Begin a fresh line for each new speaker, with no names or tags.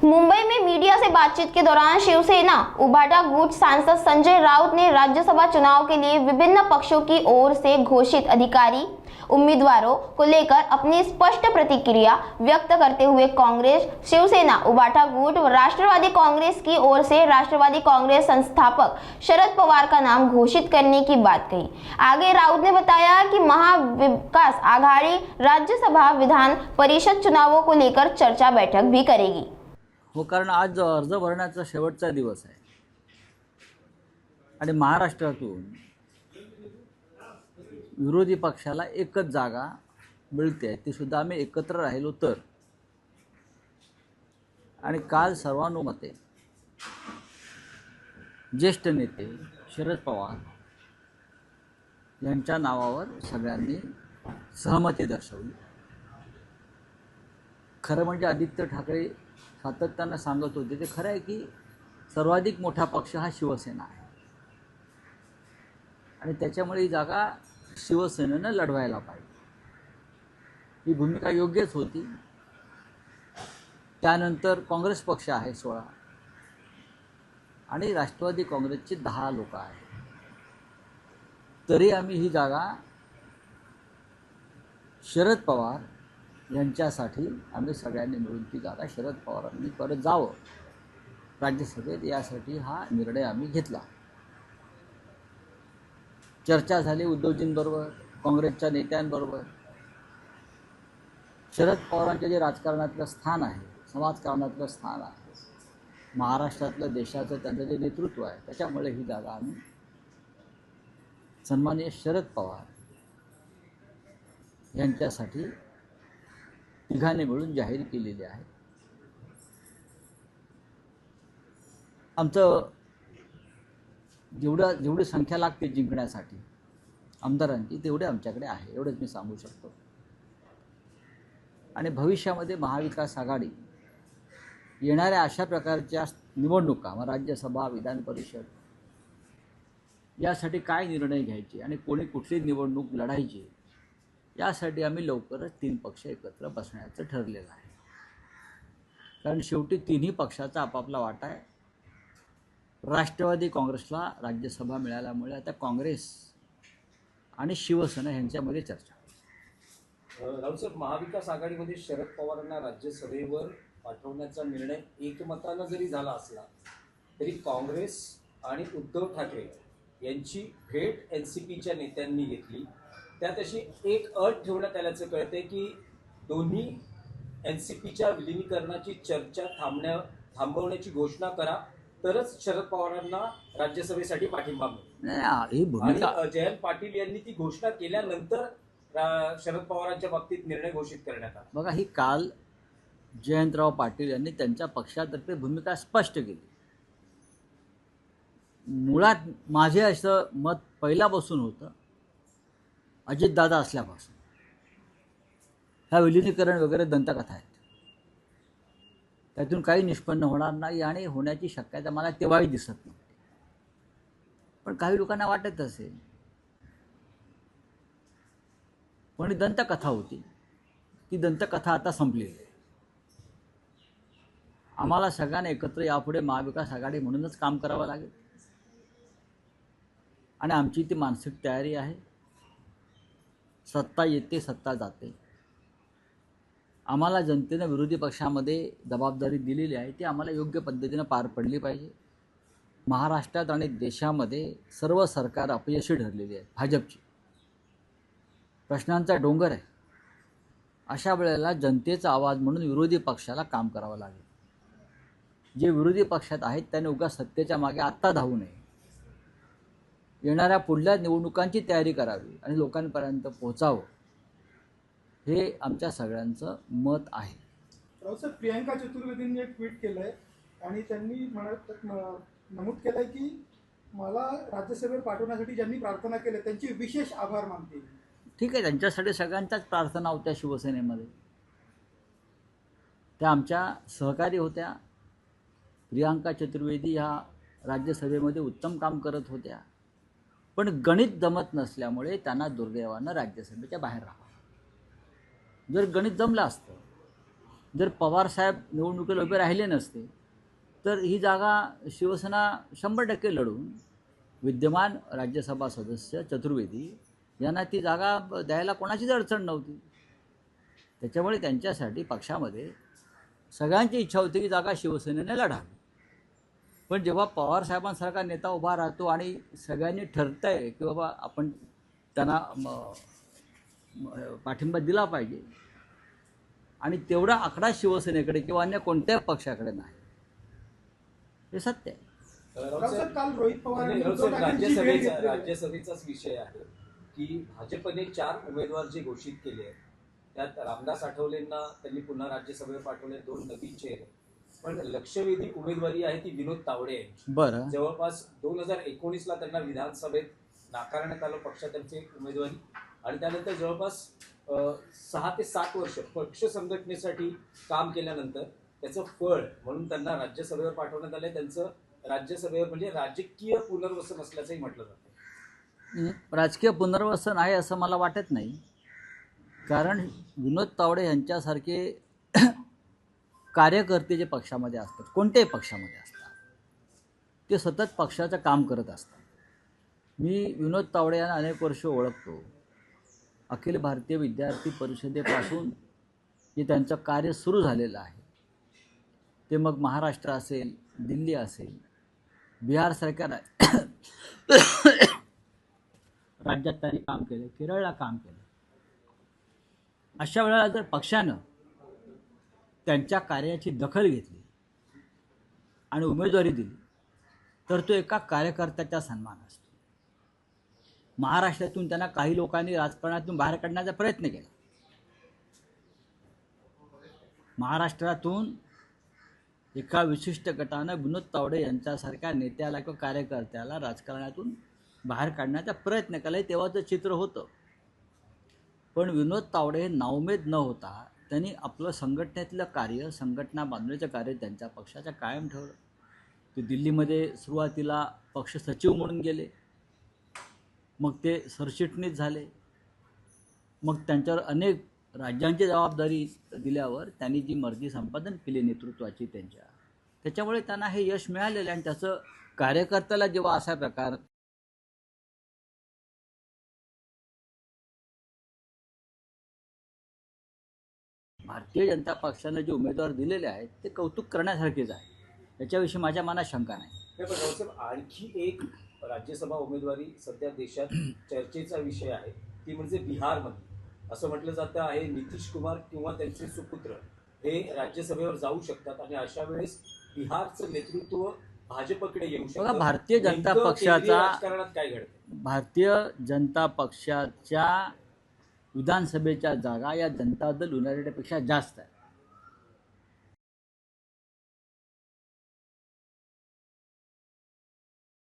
मुंबई में मीडिया से बातचीत के दौरान शिवसेना उबाटा गुट सांसद संजय राउत ने राज्यसभा चुनाव के लिए विभिन्न पक्षों की ओर से घोषित अधिकारी उम्मीदवारों को लेकर अपनी स्पष्ट प्रतिक्रिया व्यक्त करते हुए कांग्रेस, शिवसेना, उबाटा गुट व राष्ट्रवादी कांग्रेस की ओर से राष्ट्रवादी कांग्रेस संस्थापक शरद पवार का नाम घोषित करने की बात कही। आगे राउत ने बताया कि महाविकास आघाड़ी राज्यसभा विधान परिषद चुनावों को लेकर चर्चा बैठक भी करेगी।
हो, कारण आज अर्ज भरण्याचा शेवटचा दिवस आहे आणि महाराष्ट्रातून विरोधी पक्षाला एकच जागा मिळते, ती सुद्धा आम्ही एकत्र राहिलो तर। आणि काल सर्वानुमते ज्येष्ठ नेते शरद पवार यांच्या नावावर सगळ्यांनी सहमती दर्शवली। खरं म्हणजे आदित्य ठाकरे सातत्याने सांगत होते ते खरं आहे की सर्वाधिक मोठा पक्ष हा शिवसेना आहे आणि त्याच्यामुळे ही जागा शिवसेनेनं लढवायला पाहिजे, ही भूमिका योग्यच होती। त्यानंतर काँग्रेस पक्ष आहे 16 आणि राष्ट्रवादी काँग्रेसचे 10 लोक आहेत, तरी आम्ही ही जागा शरद पवार यांच्यासाठी आम्ही सगळ्यांनी मिळून ती जागा शरद पवारांनी परत जावं राज्यसभेत, यासाठी हा निर्णय आम्ही घेतला। चर्चा झाली उद्धवजींबरोबर, काँग्रेसच्या नेत्यांबरोबर। शरद पवारांचे जे राजकारणातलं स्थान आहे, समाजकारणातलं स्थान आहे, महाराष्ट्रातलं देशाचं त्यांचं जे नेतृत्व आहे, त्याच्यामुळे ही जागा आम्ही सन्माननीय शरद पवार यांच्यासाठी तिघांनी मिळून जाहीर केलेली आहे। आमचं जेवढी संख्या लागते जिंकण्यासाठी आमदारांची तेवढे आमच्याकडे आहे, एवढंच मी सांगू शकतो। आणि भविष्यामध्ये महाविकास आघाडी येणाऱ्या अशा प्रकारच्या निवडणुका, राज्यसभा, विधान परिषद, यासाठी काय निर्णय घ्यायचे आणि कोणी कुठली निवडणूक लढायची, यासाठी आम्ही लवकरच 3 पक्ष एकत्र बसण्याचं ठरलेलं आहे। कारण शेवटी तिन्ही पक्षाचा आपापला वाटा आहे। राष्ट्रवादी काँग्रेसला राज्यसभा मिळाल्यामुळे आता काँग्रेस आणि शिवसेना यांच्यामध्ये चर्चा।
राहुल साहेब, महाविकास आघाडीमध्ये शरद पवारांना राज्यसभेवर पाठवण्याचा निर्णय एकमतानं जरी झाला असला तरी काँग्रेस आणि उद्धव ठाकरे यांची भेट एनसीपीच्या नेत्यांनी घेतली। त्यात अशी एक अट ठेवण्यात आल्याचं कळतंय की दोन्ही एनसीपीच्या विलिनीकरणाची चर्चा थांबवण्याची घोषणा करा, तरच शरद पवारांना राज्यसभेसाठी पाठिंबा मिळेल। आणि जयंत पाटील यांनी ती घोषणा केल्यानंतर शरद पवारांच्या बाबतीत निर्णय घोषित करण्यात आला।
बघा, ही काल जयंतराव पाटील यांनी त्यांच्या पक्षातर्फे भूमिका स्पष्ट केली। मुळात माझे असं मत पहिल्यापासून होतं, अजितदादा असल्यापासून, ह्या विलिनीकरण वगैरे दंतकथा आहेत, त्यातून काही निष्पन्न होणार नाही आणि होण्याची शक्यता मला तेव्हाही दिसत नाही। पण काही लोकांना वाटत असेल, पण ही दंतकथा होती, ती दंतकथा आता संपलेली आहे। आम्हाला सगळ्यांना एकत्र यापुढे महाविकास आघाडी म्हणूनच काम करावं लागेल आणि आमची ती मानसिक तयारी आहे। सत्ता येते, सत्ता जाते। आम्हाला जनतेने विरोधी पक्षामध्ये जबाबदारी दिलेली आहे, ती आम्हाला योग्य पद्धतीने पार पडली पाहिजे। महाराष्ट्रात आणि देशामध्ये सर्व सरकार अपयशी ठरलेली आहेत, भाजपची प्रश्नांचा डोंगर आहे। अशा वेळेला जनतेचा आवाज म्हणून विरोधी पक्षाला काम करावं लागेल। जे विरोधी पक्षात आहेत त्यांनी उगाच सत्तेच्या मागे आत्ता धावू नये, येणाऱ्या पुढल्या निवडणुकांची तयारी करावी आणि लोकांपर्यंत पोहोचावं, हे आमच्या सगळ्यांचं मत आहे।
रावसाहेब, प्रियंका चतुर्वेदींनी एक ट्विट केलंय आणि त्यांनी नमूद केलंय की मला राज्यसभेवर पाठवण्यासाठी ज्यांनी प्रार्थना केली त्यांचे विशेष आभार मानते।
ठीक आहे, त्यांच्यासाठी सगळ्यांच्याच प्रार्थना होत्या शिवसेनेमध्ये, त्या आमच्या सहकारी होत्या। प्रियंका चतुर्वेदी ह्या राज्यसभेमध्ये उत्तम काम करत होत्या, पण गणित जमत नसल्यामुळे त्यांना दुर्दैवानं राज्यसभेच्या बाहेर राहावं। जर गणित जमलं असतं जर पवारसाहेब निवडणुकीला उभे राहिले नसते तर ही जागा शिवसेना 100% लढून विद्यमान राज्यसभा सदस्य चतुर्वेदी यांना ती जागा द्यायला कोणाचीच अडचण नव्हती. त्याच्यामुळे त्यांच्यासाठी पक्षामध्ये सगळ्यांची इच्छा होती की जागा शिवसेनेने लढावी. पण जेव्हा पवारसाहेबांसारखा नेता उभा राहतो आणि सगळ्यांनी ठरतंय की बाबा आपण त्यांना पाठिंबा दिला पाहिजे आणि तेवढा आकडा शिवसेनेकडे किंवा अन्य कोणत्याही पक्षाकडे नाही, हे सत्य आहे.
रावसाहेब, काल रोहित पवार यांनी उद्धव
रावसाहेब,
ठाकरेंची भेट घेतली.
राज्यसभेचाच विषय आहे की भाजपने 4 उमेदवार जे घोषित केले आहेत त्यात रामदास आठवलेंना त्यांनी पुन्हा राज्यसभेवर पाठवले, 2 नवीन चेहरे. पण लक्षवेधी उमेदवारी आहे ती विनोद तावडे यांची.
बरं,
जवळपास 2019ला त्यांना विधानसभेत नाकारण्यात आलं पक्षातर्फे उमेदवारी आणि त्यानंतर जवळपास 6 ते 7 वर्ष पक्ष संघटनेसाठी काम केल्यानंतर त्याचं फळ म्हणून त्यांना राज्यसभेवर पाठवण्यात आलंय. त्यांचं राज्यसभेवर म्हणजे राजकीय पुनर्वसन असल्याचंही म्हटलं जातं.
राजकीय पुनर्वसन आहे असं मला वाटत नाही, कारण विनोद तावडे यांच्यासारखे कार्यकर्ते जे पक्षामध्ये असतात, कोणत्याही पक्षामध्ये असतात, ते सतत पक्षाचं काम करत असतात. मी विनोद तावडे यांना अनेक वर्ष ओळखतो. अखिल भारतीय विद्यार्थी परिषदेपासून जे त्यांचं कार्य सुरू झालेलं आहे ते मग महाराष्ट्र असेल, दिल्ली असेल, बिहारसारख्या राज्यात त्यांनी काम केलं, केरळला काम केलं. अशा वेळेला जर पक्षानं त्यांच्या कार्याची दखल घेतली आणि उमेदवारी दिली तर तो एका कार्यकर्त्याचा सन्मान असतो. महाराष्ट्रातून त्यांना काही लोकांनी राजकारणातून बाहेर काढण्याचा प्रयत्न केला. महाराष्ट्रातून एका विशिष्ट गटानं विनोद तावडे यांच्यासारख्या नेत्याला किंवा कार्यकर्त्याला राजकारणातून बाहेर काढण्याचा प्रयत्न केला, तेव्हाचं चित्र होतं. पण विनोद तावडे हे नाउमेद न होता त्यांनी आपलं संघटनेतलं कार्य, संघटना बांधण्याचं कार्य त्यांच्या पक्षाच्या कायम ठेवलं. ते दिल्लीमध्ये सुरुवातीला पक्ष सचिव म्हणून गेले, मग ते सरचिटणीस झाले, मग त्यांच्यावर अनेक राज्यांची जबाबदारी दिल्यावर त्यांनी जी मर्जी संपादन केली नेतृत्वाची त्याच्यामुळे त्यांना हे यश मिळालेलं आहे. आणि त्याचं कार्यकर्त्याला जेव्हा असा प्रकार भारतीय जनता पक्षाने जे उमेदवार दिलेले आहेत ते कौतुक करण्यासारखेच आहे, त्याच्याविषयी माझ्या मनात शंका नाही.
पण रावसाहेब, आणखी एक राज्यसभा उमेदवारी सध्या देशात चर्चेचा विषय आहे, ती म्हणजे बिहारमध्ये. असं म्हटलं जातं आहे नितीश कुमार किंवा त्यांचे सुपुत्र हे राज्यसभेवर जाऊ शकतात आणि अशा वेळेस बिहारचं नेतृत्व भाजपकडे येऊ शकतं.
बघा, भारतीय जनता
नेमकं
पक्षाचा
केंद्रीय राजकारणात काय घडतं?
भारतीय जनता पक्षाच्या विधानसभेच्या जागा या जनता दल युनायटेडपेक्षा जास्त आहे.